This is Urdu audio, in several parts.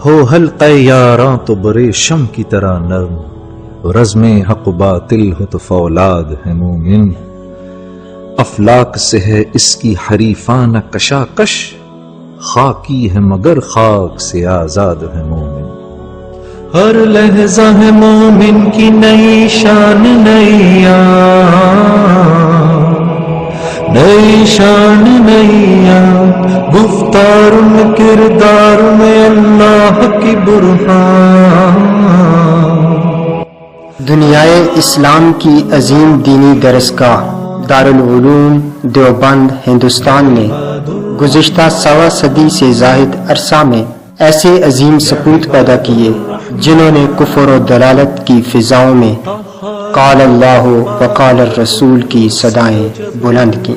ہو حلقہ یاراں تو برے شم کی طرح نرم، رزم حق و باطل ہو تو فولاد ہے مومن، افلاک سے ہے اس کی حریفانہ کشاکش، خاکی ہے مگر خاک سے آزاد ہے مومن۔ ہر لحظہ ہے مومن کی نئی شان نیا، نئی شان نیا، گفتار میں کردار میں اللہ کی برہان۔ دنیائے اسلام کی عظیم دینی درسگاہ دارالعلوم دیوبند ہندوستان نے گزشتہ سوا صدی سے زائد عرصہ میں ایسے عظیم سپوت پیدا کیے جنہوں نے کفر و دلالت کی فضاؤں میں قال اللہ وقال الرسول کی صدائیں بلند کی۔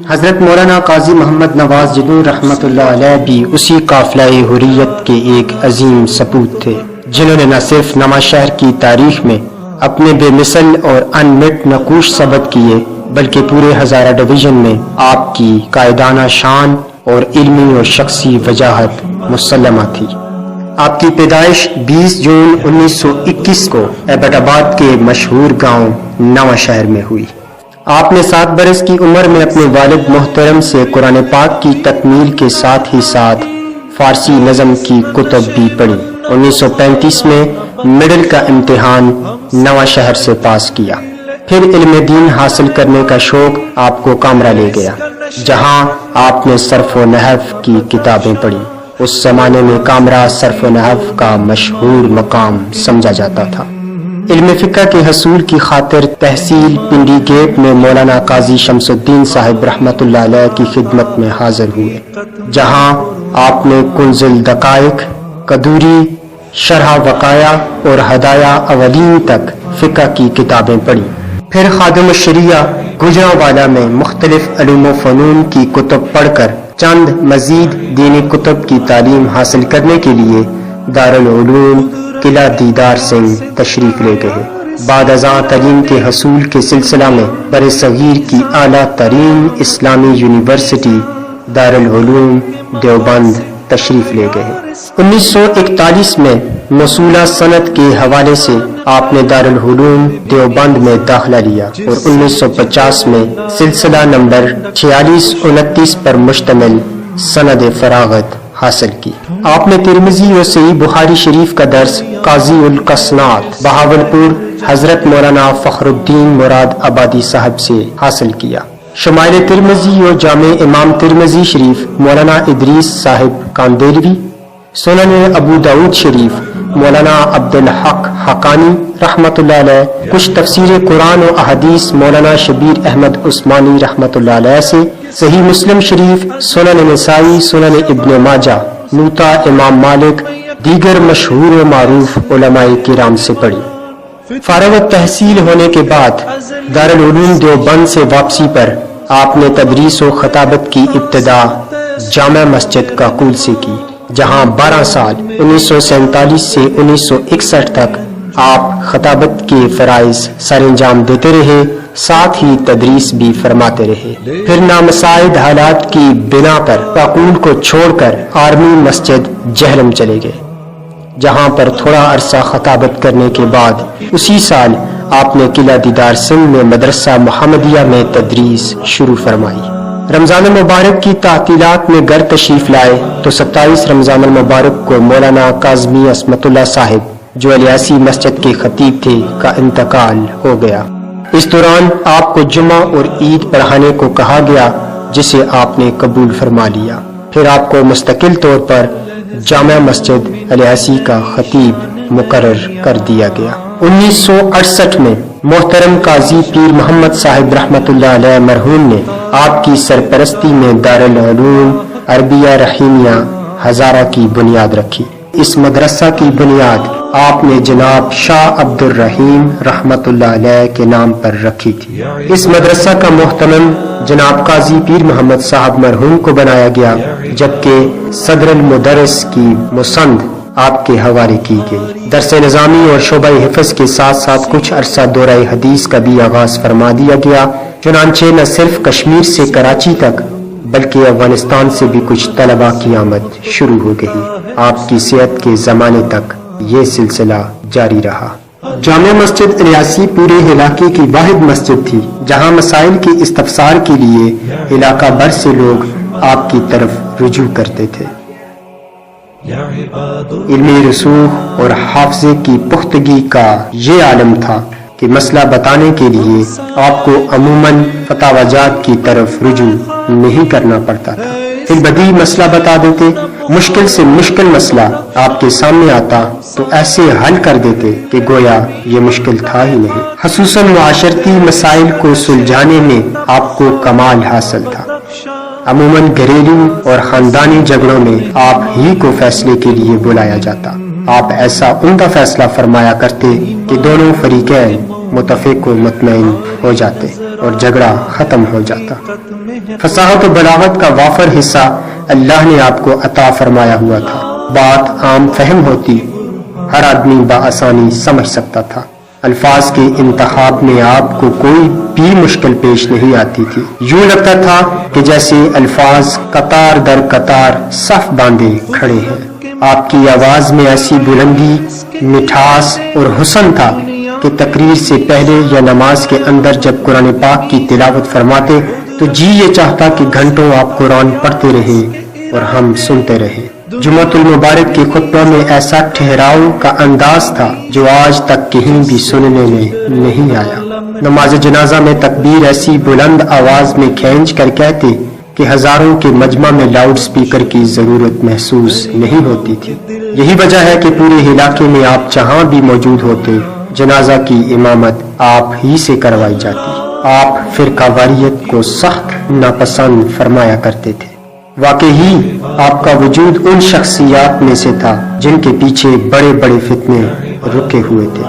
حضرت مولانا قاضی محمد نواز جدوں رحمۃ اللہ علیہ بھی اسی قافلہ حریت کے ایک عظیم سپوت تھے، جنہوں نے نہ صرف نواں شہر کی تاریخ میں اپنے بے مثل اور انمٹ نقوش ثبت کیے بلکہ پورے ہزارہ ڈویژن میں آپ کی قائدانہ شان اور علمی اور شخصی وجاہت مسلمہ تھی۔ آپ کی پیدائش 20 جون 1921 کو ایبٹ آباد کے مشہور گاؤں نواں شہر میں ہوئی۔ آپ نے 7 برس کی عمر میں اپنے والد محترم سے قرآن پاک کی تکمیل کے ساتھ ہی ساتھ فارسی نظم کی کتب بھی پڑھی۔ 1935 میں مڈل کا امتحان نواں شہر سے پاس کیا، پھر علم دین حاصل کرنے کا شوق آپ کو کامرا لے گیا، جہاں آپ نے صرف و نحو کی کتابیں پڑھی۔ اس زمانے میں کامرا صرف و نحو کا مشہور مقام سمجھا جاتا تھا۔ علم فقہ کے حصول کی خاطر تحصیل پنڈی گیٹ میں مولانا قاضی شمس الدین صاحب رحمۃ اللہ علیہ کی خدمت میں حاضر ہوئے، جہاں آپ نے کنز الدقائق، قدوری، شرح وقایا اور ہدایہ اولین تک فقہ کی کتابیں پڑھی۔ پھر خادم الشریعہ گوجرانوالا میں مختلف علوم و فنون کی کتب پڑھ کر چند مزید دینی کتب کی تعلیم حاصل کرنے کے لیے دارالعلوم قلعہ دیدار سنگھ تشریف لے گئے۔ بعد ازاں تعلیم کے حصول کے سلسلہ میں بر صغیر کی اعلیٰ ترین اسلامی یونیورسٹی دارالعلوم دیوبند تشریف لے گئے۔ 1941 میں موصولہ سند کے حوالے سے آپ نے دارالعلوم دیوبند میں داخلہ لیا اور 1950 میں سلسلہ نمبر 4629 پر مشتمل سند فراغت حاصل کی۔ آپ نے ترمذی اور صحیح بخاری شریف کا درس قاضی القصنات بہاولپور حضرت مولانا فخر الدین مراد آبادی صاحب سے حاصل کیا۔ شمائل ترمذی اور جامع امام ترمذی شریف مولانا ادریس صاحب کاندیلوی، سنن ابو داود شریف مولانا عبدالحق حقانی رحمۃ اللہ علیہ، کچھ تفسیر قرآن و احادیث مولانا شبیر احمد عثمانی رحمۃ اللہ علیہ سے، صحیح مسلم شریف، سنن نسائی، سنن ابن ماجہ، موطا امام مالک، دیگر مشہور و معروف علماء کرام سے پڑھی۔ فارغ التحصیل ہونے کے بعد دارالعلوم دیوبند سے واپسی پر آپ نے تدریس و خطابت کی ابتدا جامع مسجد کاکول سے کی، جہاں 12 سال 1947 سے 1961 تک آپ خطابت کے فرائض سر انجام دیتے رہے، ساتھ ہی تدریس بھی فرماتے رہے۔ پھر نامساعد حالات کی بنا پر کاکول کو چھوڑ کر آرمی مسجد جہلم چلے گئے، جہاں پر تھوڑا عرصہ خطابت کرنے کے بعد اسی سال آپ نے قلعہ دیدار سنگھ میں مدرسہ محمدیہ میں تدریس شروع فرمائی۔ رمضان المبارک کی تعطیلات میں گھر تشریف لائے تو 27 رمضان المبارک کو مولانا کاظمی عصمت اللہ صاحب جو الیاسی مسجد کے خطیب تھے کا انتقال ہو گیا۔ اس دوران آپ کو جمعہ اور عید پڑھانے کو کہا گیا، جسے آپ نے قبول فرما لیا۔ پھر آپ کو مستقل طور پر جامع مسجد الیاسی کا خطیب مقرر کر دیا گیا۔ 1968 میں محترم قاضی پیر محمد صاحب رحمۃ اللہ علیہ مرحوم نے آپ کی سرپرستی میں دارالعلوم عربیہ رحیمیہ ہزارہ کی بنیاد رکھی۔ اس مدرسہ کی بنیاد آپ نے جناب شاہ عبد الرحیم رحمۃ اللہ علیہ کے نام پر رکھی تھی۔ اس مدرسہ کا محتمم جناب قاضی پیر محمد صاحب مرحوم کو بنایا گیا، جبکہ صدر المدرس کی مسند آپ کے حوالے کی گئی۔ درس نظامی اور شعبہ حفظ کے ساتھ ساتھ کچھ عرصہ دورہ حدیث کا بھی آغاز فرما دیا گیا، چنانچہ نہ صرف کشمیر سے کراچی تک بلکہ افغانستان سے بھی کچھ طلباء کی آمد شروع ہو گئی۔ آپ کی صحت کے زمانے تک یہ سلسلہ جاری رہا۔ جامع مسجد ریاسی پورے علاقے کی واحد مسجد تھی جہاں مسائل کے استفسار کے لیے علاقہ بھر سے لوگ آپ کی طرف رجوع کرتے تھے۔ علمی رسوخ اور حافظے کی پختگی کا یہ عالم تھا کہ مسئلہ بتانے کے لیے آپ کو عموماً فتاوی جات کی طرف رجوع نہیں کرنا پڑتا تھا۔ پھر بدیہی مسئلہ بتا دیتے، مشکل سے مشکل مسئلہ آپ کے سامنے آتا تو ایسے حل کر دیتے کہ گویا یہ مشکل تھا ہی نہیں۔ خصوصاً معاشرتی مسائل کو سلجھانے میں آپ کو کمال حاصل تھا۔ عموماً گھریلو اور خاندانی جھگڑوں میں آپ ہی کو فیصلے کے لیے بلایا جاتا۔ آپ ایسا عمدہ فیصلہ فرمایا کرتے کہ دونوں فریقین متفق و مطمئن ہو جاتے اور جھگڑا ختم ہو جاتا۔ فصاحت و بلاغت کا وافر حصہ اللہ نے آپ کو عطا فرمایا ہوا تھا۔ بات عام فہم ہوتی، ہر آدمی بآسانی سمجھ سکتا تھا۔ الفاظ کے انتخاب میں آپ کو کوئی بھی مشکل پیش نہیں آتی تھی۔ یوں لگتا تھا کہ جیسے الفاظ قطار در قطار صف باندھے کھڑے ہیں۔ آپ کی آواز میں ایسی بلندی، مٹھاس اور حسن تھا کہ تقریر سے پہلے یا نماز کے اندر جب قرآن پاک کی تلاوت فرماتے تو جی یہ چاہتا کہ گھنٹوں آپ قرآن پڑھتے رہے اور ہم سنتے رہے۔ جمعۃ المبارک کے خطبہ میں ایسا ٹھہراؤ کا انداز تھا جو آج تک کہیں بھی سننے میں نہیں آیا۔ نماز جنازہ میں تکبیر ایسی بلند آواز میں کھینچ کر کہتے کہ ہزاروں کے مجمع میں لاؤڈ سپیکر کی ضرورت محسوس نہیں ہوتی تھی۔ یہی وجہ ہے کہ پورے علاقے میں آپ جہاں بھی موجود ہوتے جنازہ کی امامت آپ ہی سے کروائی جاتی۔ آپ فرقہ واریت کو سخت ناپسند فرمایا کرتے تھے۔ واقعی آپ کا وجود ان شخصیات میں سے تھا جن کے پیچھے بڑے بڑے فتنے رکے ہوئے تھے۔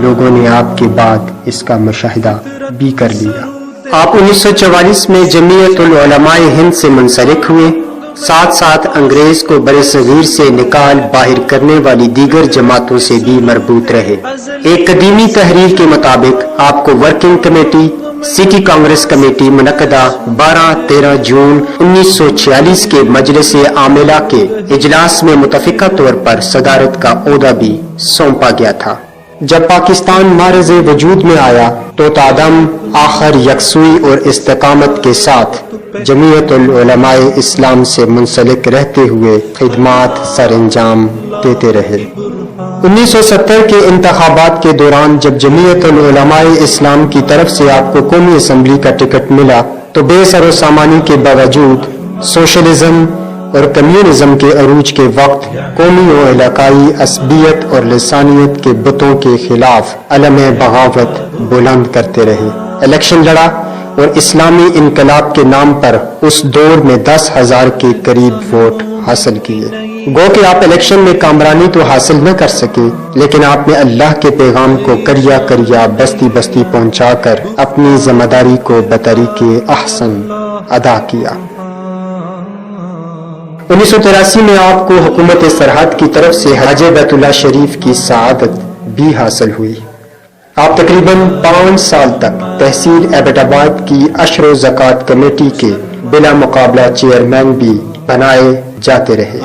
لوگوں نے آپ کے بعد اس کا مشاہدہ بھی کر لیا۔ آپ 1944 میں جمعیت العلماء ہند سے منسلک ہوئے، ساتھ ساتھ انگریز کو برِ صغیر سے نکال باہر کرنے والی دیگر جماعتوں سے بھی مربوط رہے۔ ایک قدیمی تحریر کے مطابق آپ کو working committee, city Congress committee منعقدہ 12-13 جون 1946 کے مجلس عاملہ کے اجلاس میں متفقہ طور پر صدارت کا عہدہ بھی سونپا گیا تھا۔ جب پاکستان معرض وجود میں آیا تو تادم آخر یکسوئی اور استقامت کے ساتھ جمعیت العلماء اسلام سے منسلک رہتے ہوئے خدمات سر انجام دیتے رہے۔ 1970 کے انتخابات کے دوران جب جمعیت العلماء اسلام کی طرف سے آپ کو قومی اسمبلی کا ٹکٹ ملا تو بے سر و سامانی کے باوجود سوشلزم اور کمیونزم کے عروج کے وقت قومی و علاقائی عصبیت اور لسانیت کے بتوں کے خلاف علم بغاوت بلند کرتے رہے۔ الیکشن لڑا اور اسلامی انقلاب کے نام پر اس دور میں 10,000 کے قریب ووٹ حاصل کیے۔ گو کہ آپ الیکشن میں کامرانی تو حاصل نہ کر سکے، لیکن آپ نے اللہ کے پیغام کو کریا کریا بستی بستی پہنچا کر اپنی ذمہ داری کو بطریق احسن ادا کیا۔ 1983 میں آپ کو حکومت سرحد کی طرف سے حج بیت اللہ شریف کی سعادت بھی حاصل ہوئی۔ آپ تقریباً 5 سال تک تحصیل ایبٹ آباد کی عشر و زکوٰۃ کمیٹی کے بلا مقابلہ چیئرمین بھی بنائے جاتے رہے۔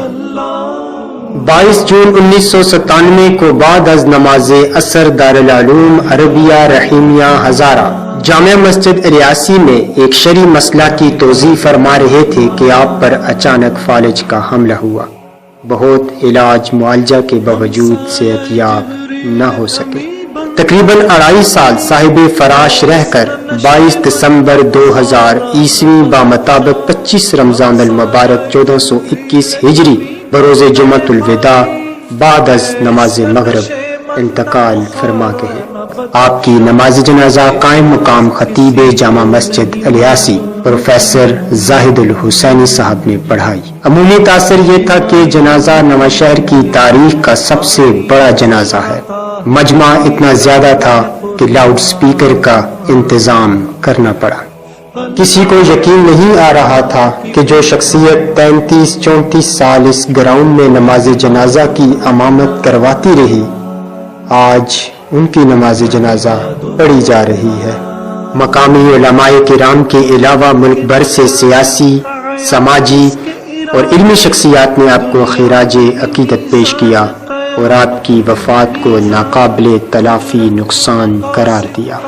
22 جون 1997 کو بعد از نماز عصر دارالعلوم عربیہ رحیمیہ ہزارہ جامع مسجد ریاسی میں ایک شرعی مسئلہ کی توضیح فرما رہے تھے کہ آپ پر اچانک فالج کا حملہ ہوا۔ بہت علاج معالجہ کے باوجود صحت یاب نہ ہو سکے۔ تقریباً 2.5 سال صاحب فراش رہ کر 22 دسمبر 2000 عیسوی بمطابق 25 رمضان المبارک 1421 ہجری بروز جمعۃ الوداع بعد از نماز مغرب انتقال فرما گئے۔ آپ کی نماز جنازہ قائم مقام خطیب جامع مسجد الیاسی پروفیسر زاہد الحسینی صاحب نے پڑھائی۔ عمومی تاثر یہ تھا کہ جنازہ نوشہر کی تاریخ کا سب سے بڑا جنازہ ہے۔ مجمع اتنا زیادہ تھا کہ لاؤڈ سپیکر کا انتظام کرنا پڑا۔ کسی کو یقین نہیں آ رہا تھا کہ جو شخصیت 33-34 سال اس گراؤنڈ میں نماز جنازہ کی امامت کرواتی رہی، آج ان کی نماز جنازہ پڑھی جا رہی ہے۔ مقامی علماء کرام کے علاوہ ملک بھر سے سیاسی، سماجی اور علمی شخصیات نے آپ کو خراج عقیدت پیش کیا اور آپ کی وفات کو ناقابل تلافی نقصان قرار دیا۔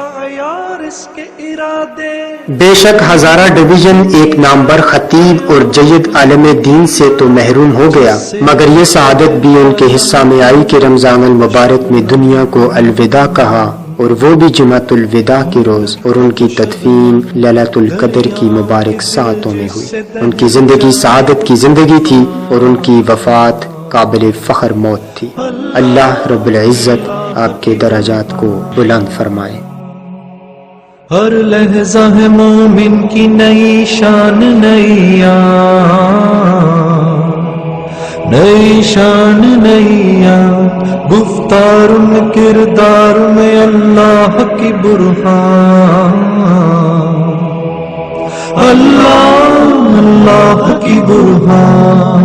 بے شک ہزارہ ڈویژن ایک نامور خطیب اور جید عالم دین سے تو محروم ہو گیا، مگر یہ سعادت بھی ان کے حصہ میں آئی کہ رمضان المبارک میں دنیا کو الوداع کہا، اور وہ بھی جمعۃ الوداع کے روز، اور ان کی تدفین لیلۃ القدر کی مبارک ساعتوں میں ہوئی۔ ان کی زندگی سعادت کی زندگی تھی اور ان کی وفات قابل فخر موت تھی۔ اللہ رب العزت آپ کے درجات کو بلند فرمائے۔ ہر لحظہ ہے مومن کی نئی شان نیا، نئی شان نیا، گفتار میں کردار میں اللہ کی برہان، اللہ کی برہان۔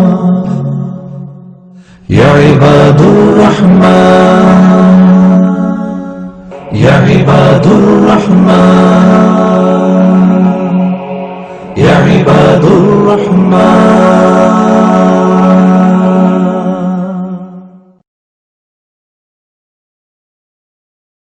یا عباد الرحمن، یا عباد الرحمن، یا عباد الرحمن،